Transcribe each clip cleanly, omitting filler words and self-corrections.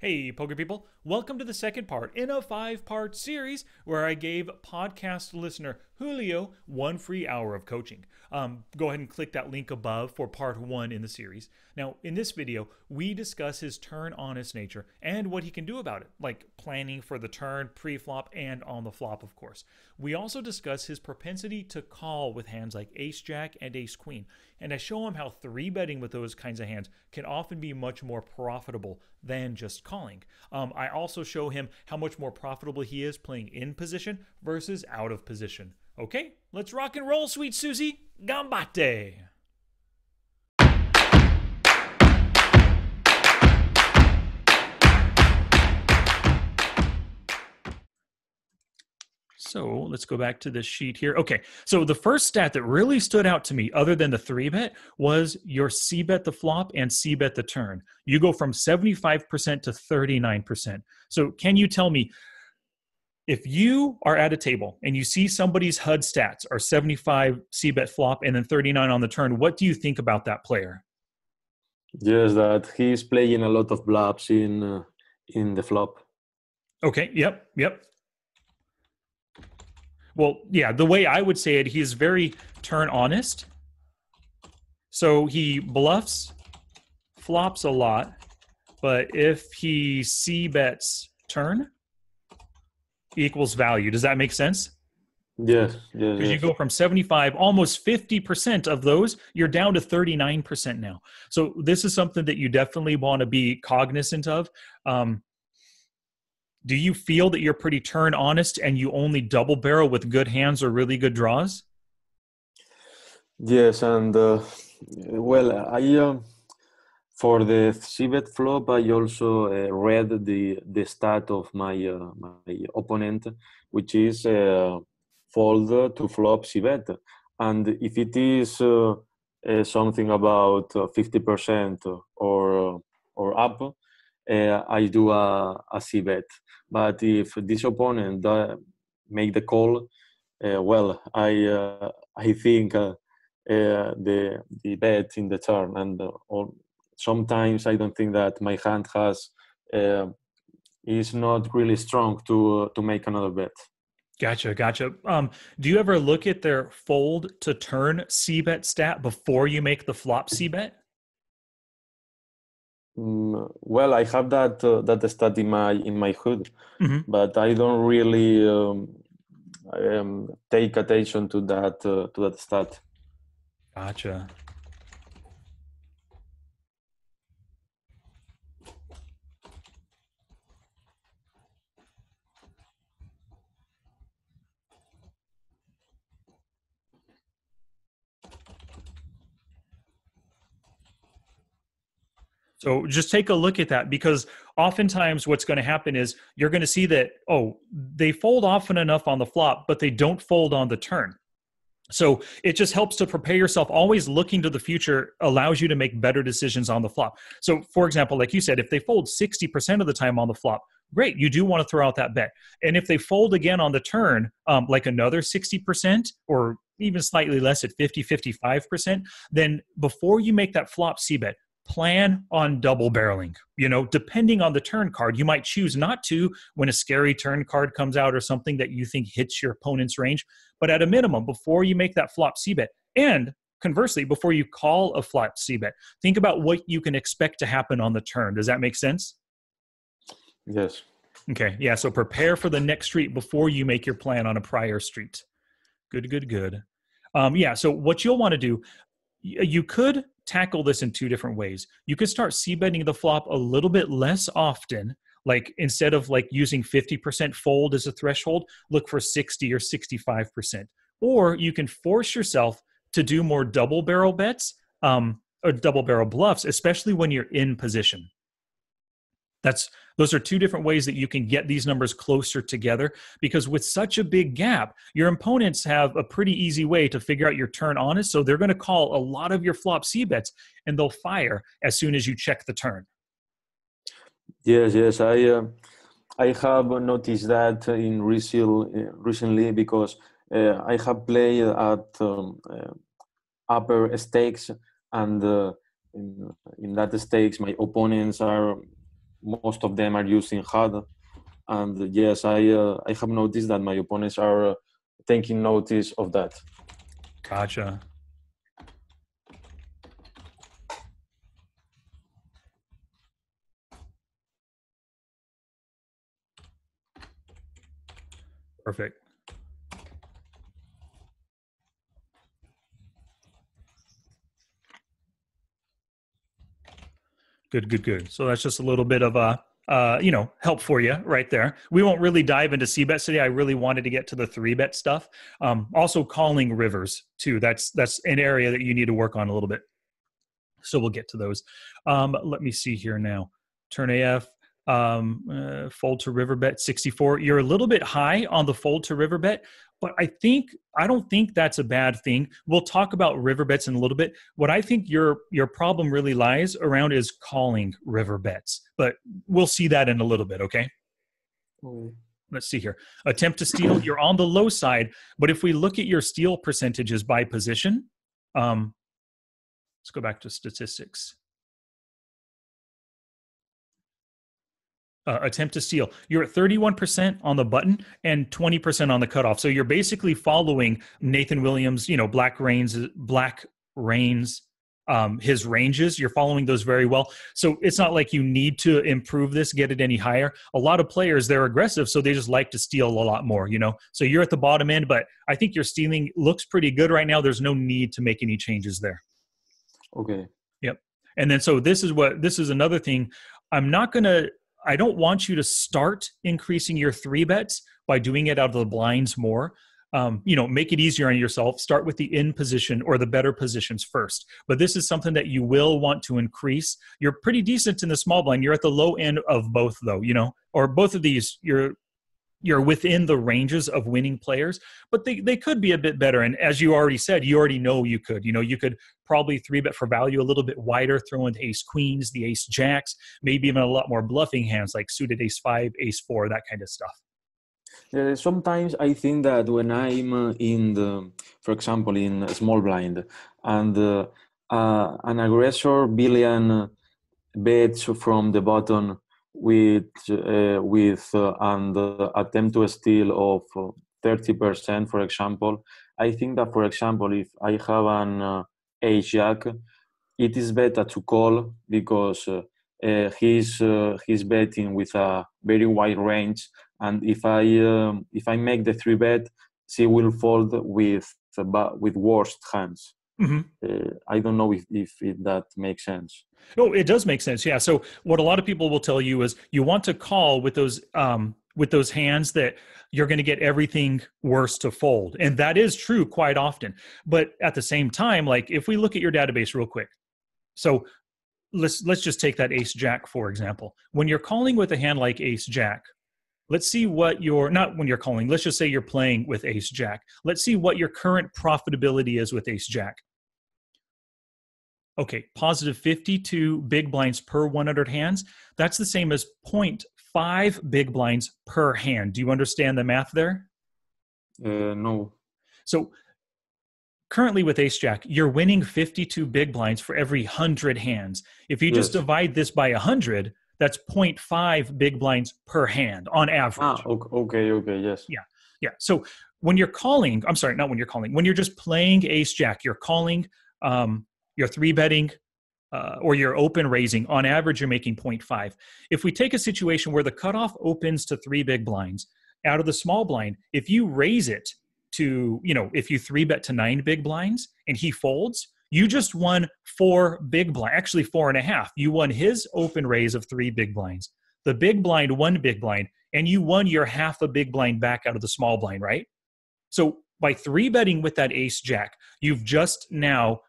Hey, poker people, welcome to the second part in a 5-part series where I gave podcast listener Julio 1 free hour of coaching. Go ahead and click that link above for part 1 in the series. Now, in this video, we discuss his turn honest nature and what he can do about it, like planning for the turn, pre-flop, and on the flop, of course. We also discuss his propensity to call with hands like ace-jack and ace-queen, and I show him how 3-betting with those kinds of hands can often be much more profitable than just calling. I also show him how much more profitable he is playing in position versus out of position. Okay, let's rock and roll, sweet Susie. Gambate! So let's go back to this sheet here. Okay, so the first stat that really stood out to me, other than the 3-bet, was your C-bet the flop and C-bet the turn. You go from 75% to 39%. So can you tell me, if you are at a table and you see somebody's HUD stats are 75 C-bet flop and then 39 on the turn, what do you think about that player? Yes, that he's playing a lot of bluffs in the flop. Okay, yep. Well, yeah, the way I would say it, he's very turn honest. So he bluffs, flops a lot, but if he C-bets turn, equals value. Does that make sense? Yes. Because you go from 75, almost 50% of those, you're down to 39% now. So this is something that you definitely want to be cognizant of. Do you feel that you're pretty turn honest and you only double barrel with good hands or really good draws? Yes, and well, I for the C-bet flop, I also read the stat of my opponent, which is fold to flop C-bet, and if it is something about 50% or up, I do a C-bet. But if this opponent make the call, well, I think the bet in the turn, and or sometimes I don't think that my hand has is not really strong to make another bet. Gotcha. Do you ever look at their fold to turn C-bet stat before you make the flop C-bet? Well, I have that stat in my hood, but I don't really take attention to that stat. Gotcha. So just take a look at that, because oftentimes what's going to happen is you're going to see that, oh, they fold often enough on the flop, but they don't fold on the turn. So it just helps to prepare yourself. Always looking to the future allows you to make better decisions on the flop. So for example, like you said, if they fold 60% of the time on the flop, great, you do want to throw out that bet. And if they fold again on the turn, like another 60% or even slightly less at 50, 55%, then before you make that flop C-bet, plan on double barreling. Depending on the turn card, you might choose not to when a scary turn card comes out or something that you think hits your opponent's range. But at a minimum, before you make that flop C-bet, and conversely, before you call a flop C-bet, think about what you can expect to happen on the turn. Does that make sense? Yes. Okay, yeah, so prepare for the next street before you make your plan on a prior street. Good. Yeah, so what you'll want to do, you could tackle this in 2 different ways. You could start C-betting the flop a little bit less often. Like instead of like using 50% fold as a threshold, look for 60 or 65%. Or you can force yourself to do more double barrel bets or double barrel bluffs, especially when you're in position. Those are 2 different ways that you can get these numbers closer together, because with such a big gap, your opponents have a pretty easy way to figure out your turn honest. So they're going to call a lot of your flop C-bets and they'll fire as soon as you check the turn. Yes. I have noticed that recently because I have played at upper stakes, and in that stakes my opponents are most of them are using HUD. And yes, I have noticed that my opponents are taking notice of that. Gotcha. Perfect. Good. So that's just a little bit of a help for you right there. We won't really dive into c-bet today. I really wanted to get to the 3-bet stuff. Also calling rivers too. That's an area that you need to work on a little bit. So we'll get to those. Let me see here now. Turn AF, fold to river bet 64. You're a little bit high on the fold to river bet, but I don't think that's a bad thing. We'll talk about river bets in a little bit. What I think your problem really lies around is calling river bets, but we'll see that in a little bit, okay? Let's see here. Attempt to steal, you're on the low side, but if we look at your steal percentages by position, let's go back to statistics. Attempt to steal. You're at 31% on the button and 20% on the cutoff. So you're basically following Nathan Williams, Black Rain's, his ranges. You're following those very well. So it's not like you need to improve this, get it any higher. A lot of players, they're aggressive, so they just like to steal a lot more, So you're at the bottom end, but I think your stealing looks pretty good right now. There's no need to make any changes there. Okay. Yep. And then so this is another thing. I don't want you to start increasing your 3-bets by doing it out of the blinds more. Make it easier on yourself. Start with the in position or the better positions first. But this is something that you will want to increase. You're pretty decent in the small blind. You're at the low end of both though, or both of these, you're within the ranges of winning players, but they could be a bit better. And as you already said, you already know you could. You could probably 3-bet for value a little bit wider, throw in the ace queens, the ace jacks, maybe even a lot more bluffing hands like suited ace 5, ace 4, that kind of stuff. Sometimes I think that when I'm for example, in a small blind, and an aggressor billion bets from the bottom with and attempt to steal of 30%, for example, I think that, for example, if I have an ace jack, it is better to call because he's betting with a very wide range, and if I make the 3-bet, she will fold with worst hands. Mm-hmm. I don't know if that makes sense. No, it does make sense. Yeah. So what a lot of people will tell you is you want to call with those hands that you're going to get everything worse to fold. And that is true quite often. But at the same time, like if we look at your database real quick, so let's just take that ace jack, for example. When you're calling with a hand like ace jack, let's see what not when you're calling, let's just say you're playing with ace jack. Let's see what your current profitability is with ace jack. Okay, positive 52 big blinds per 100 hands. That's the same as 0.5 big blinds per hand. Do you understand the math there? No. So currently with ace jack, you're winning 52 big blinds for every 100 hands. If you just divide this by 100, that's 0.5 big blinds per hand on average. Okay, yes. Yeah. So when you're calling, I'm sorry, not when you're calling, when you're just playing ace jack, you're calling, you're 3-betting, or you're open raising. On average, you're making 0.5. If we take a situation where the cutoff opens to 3 big blinds, out of the small blind, if you raise it to, if you 3-bet to 9 big blinds and he folds, you just won 4 big blinds, actually 4.5. You won his open raise of 3 big blinds. The big blind, 1 big blind, and you won your half a big blind back out of the small blind, right? So by 3-betting with that ace jack, you've just now,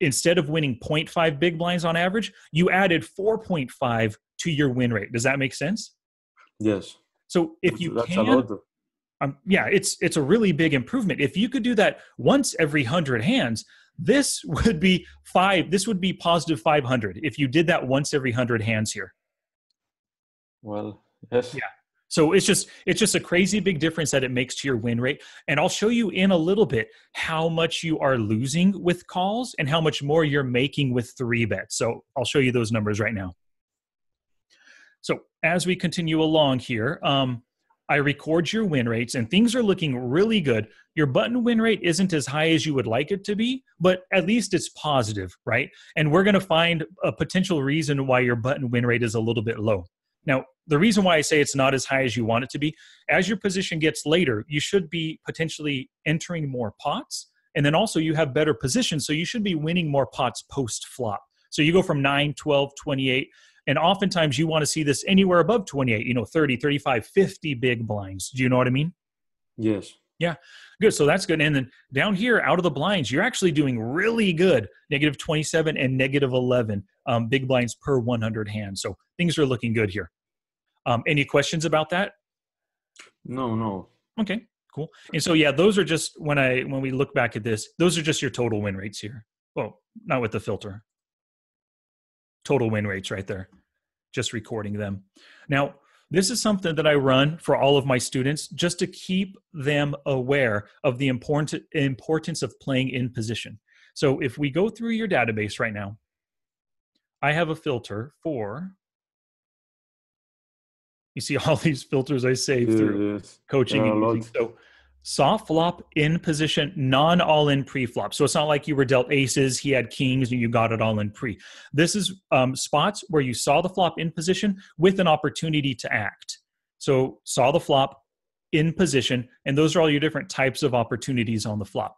instead of winning 0.5 big blinds on average, you added 4.5 to your win rate. Does that make sense? Yes. So if you that's can, a lot. Yeah, it's a really big improvement. If you could do that once every 100 hands, this would be positive 500 if you did that once every 100 hands here. Well, yes. Yeah. So it's just a crazy big difference that it makes to your win rate. And I'll show you in a little bit how much you are losing with calls and how much more you're making with 3-bets. So I'll show you those numbers right now. So as we continue along here, I record your win rates and things are looking really good. Your button win rate isn't as high as you would like it to be, but at least it's positive, right? And we're going to find a potential reason why your button win rate is a little bit low. Now, the reason why I say it's not as high as you want it to be, as your position gets later, you should be potentially entering more pots. And then also you have better position, so you should be winning more pots post-flop. So you go from 9, 12, 28, and oftentimes you want to see this anywhere above 28, 30, 35, 50 big blinds. Do you know what I mean? Yes. Yeah, good. So that's good. And then down here, out of the blinds, you're actually doing really good. Negative 27 and negative 11 big blinds per 100 hands. So things are looking good here. Any questions about that? No. Okay, cool. And so, yeah, those are just, when we look back at this, those are just your total win rates here. Well, not with the filter. Total win rates right there. Just recording them. Now, this is something that I run for all of my students just to keep them aware of the importance of playing in position. So if we go through your database right now, I have a filter for, you see all these filters I saved through coaching and using. So soft flop, in position, non all-in pre-flop. So it's not like you were dealt aces, he had kings, and you got it all in pre. This is spots where you saw the flop in position with an opportunity to act. So saw the flop in position, and those are all your different types of opportunities on the flop.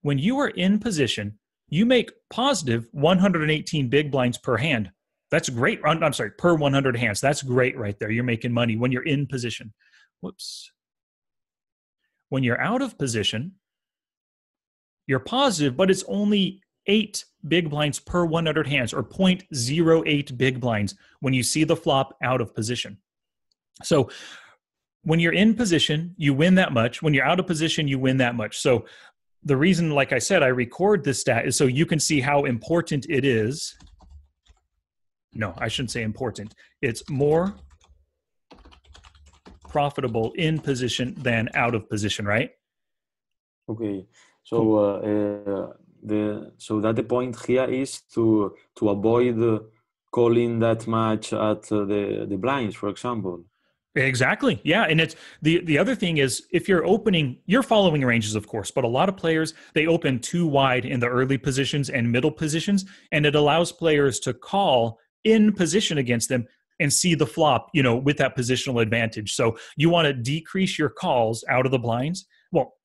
When you are in position, you make positive 118 big blinds per hand. That's great. I'm sorry, per 100 hands. That's great right there. You're making money when you're in position. Whoops. When you're out of position, you're positive, but it's only 8 big blinds per 100 hands, or 0.08 big blinds when you see the flop out of position. So when you're in position, you win that much. When you're out of position, you win that much. So the reason, like I said, I record this stat is so you can see how important it is. No, I shouldn't say important. It's more profitable in position than out of position, right? Okay. So the point here is to avoid calling that much at the blinds, for example. Exactly. Yeah. And it's the other thing is, if you're opening, you're following ranges, of course, but a lot of players, they open too wide in the early positions and middle positions, and it allows players to call in position against them and see the flop, with that positional advantage. So you want to decrease your calls out of the blinds. Well,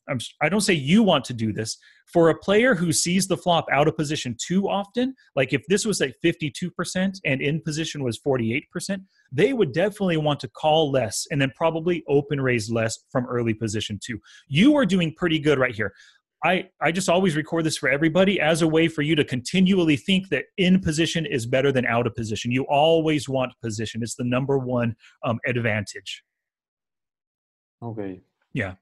I don't say you want to do this. For a player who sees the flop out of position too often, like if this was at 52% and in position was 48%, they would definitely want to call less and then probably open raise less from early position too. You are doing pretty good right here. I just always record this for everybody as a way for you to continually think that in position is better than out of position. You always want position. It's the number one advantage. Okay. Yeah.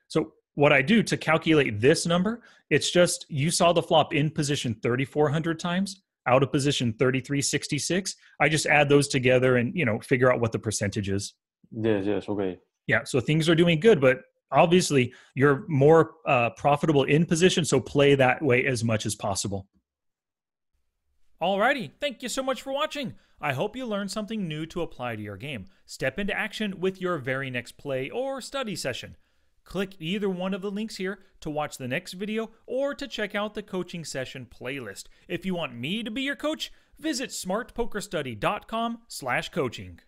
So what I do to calculate this number, it's just you saw the flop in position 3,400 times, out of position 3,366. I just add those together and, figure out what the percentage is. Yes, okay. Yeah, so things are doing good, but obviously you're more profitable in position, so play that way as much as possible. Alrighty, thank you so much for watching. I hope you learned something new to apply to your game. Step into action with your very next play or study session. Click either one of the links here to watch the next video or to check out the coaching session playlist. If you want me to be your coach, visit smartpokerstudy.com/coaching.